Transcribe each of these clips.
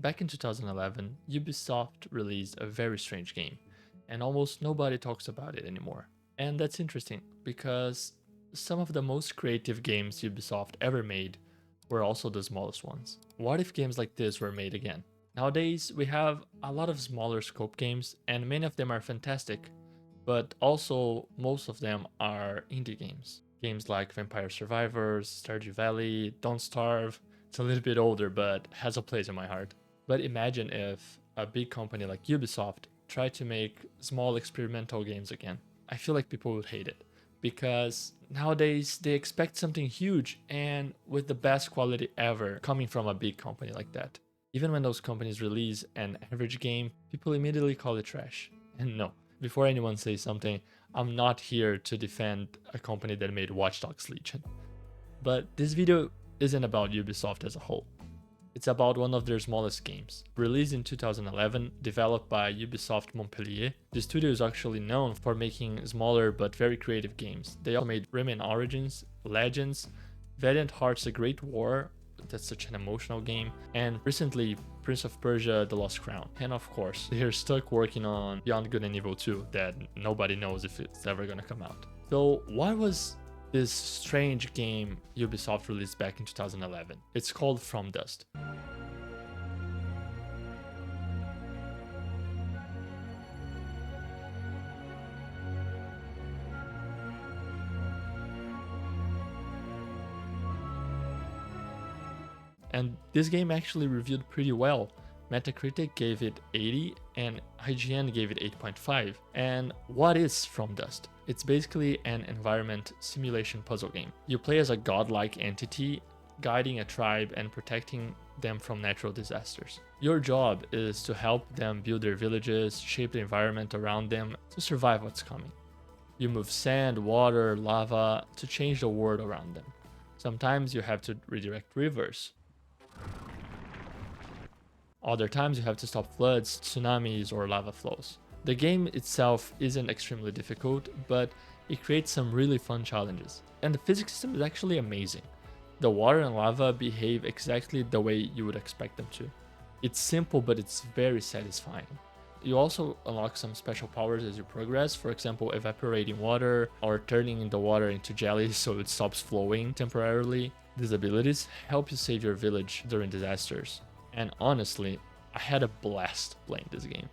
Back in 2011, Ubisoft released a very strange game, and almost nobody talks about it anymore. And that's interesting, because some of the most creative games Ubisoft ever made were also the smallest ones. What if games like this were made again? Nowadays, we have a lot of smaller scope games, and many of them are fantastic, but also most of them are indie games. Games like Vampire Survivors, Stardew Valley, Don't Starve. It's a little bit older, but has a place in my heart. But imagine if a big company like Ubisoft tried to make small experimental games again. I feel like people would hate it, because nowadays they expect something huge and with the best quality ever coming from a big company like that. Even when those companies release an average game, people immediately call it trash. And no, before anyone says something, I'm not here to defend a company that made Watch Dogs Legion. But this video isn't about Ubisoft as a whole. It's about one of their smallest games. Released in 2011, developed by Ubisoft Montpellier, the studio is actually known for making smaller but very creative games. They also made Rayman Origins, Legends, Valiant Hearts: A Great War, that's such an emotional game, and recently Prince of Persia: The Lost Crown. And of course, they're stuck working on Beyond Good and Evil 2 that nobody knows if it's ever gonna come out. So what was this strange game Ubisoft released back in 2011? It's called From Dust. And this game actually reviewed pretty well. Metacritic gave it 80 and IGN gave it 8.5. And what is From Dust? It's basically an environment simulation puzzle game. You play as a godlike entity, guiding a tribe and protecting them from natural disasters. Your job is to help them build their villages, shape the environment around them to survive what's coming. You move sand, water, lava to change the world around them. Sometimes you have to redirect rivers. Other times you have to stop floods, tsunamis, or lava flows. The game itself isn't extremely difficult, but it creates some really fun challenges. And the physics system is actually amazing. The water and lava behave exactly the way you would expect them to. It's simple, but it's very satisfying. You also unlock some special powers as you progress, for example evaporating water or turning the water into jelly so it stops flowing temporarily. These abilities help you save your village during disasters. And honestly, I had a blast playing this game.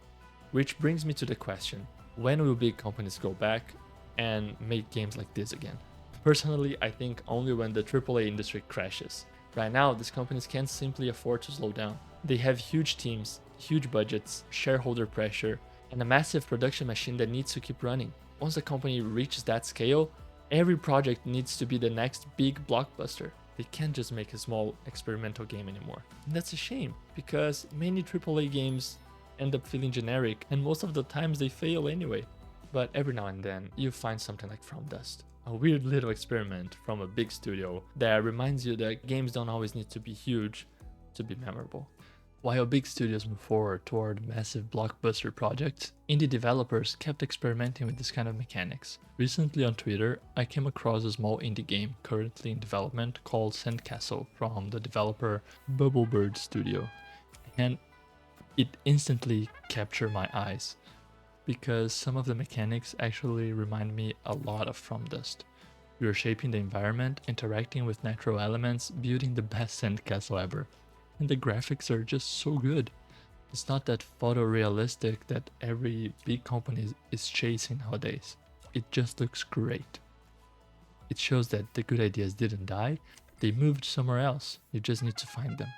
Which brings me to the question, when will big companies go back and make games like this again? Personally, I think only when the AAA industry crashes. Right now, these companies can't simply afford to slow down. They have huge teams, huge budgets, shareholder pressure, and a massive production machine that needs to keep running. Once a company reaches that scale, every project needs to be the next big blockbuster. They can't just make a small experimental game anymore. And that's a shame, because many AAA games end up feeling generic, and most of the times they fail anyway. But every now and then, you find something like From Dust, a weird little experiment from a big studio that reminds you that games don't always need to be huge to be memorable. While big studios move forward toward massive blockbuster projects, indie developers kept experimenting with this kind of mechanics. Recently on Twitter, I came across a small indie game currently in development called Sandcastle from the developer Bubblebird Studio. And it instantly captured my eyes, because some of the mechanics actually remind me a lot of From Dust. You're shaping the environment, interacting with natural elements, building the best sandcastle ever. And the graphics are just so good. It's not that photorealistic that every big company is chasing nowadays. It just looks great. It shows that the good ideas didn't die, they moved somewhere else. You just need to find them.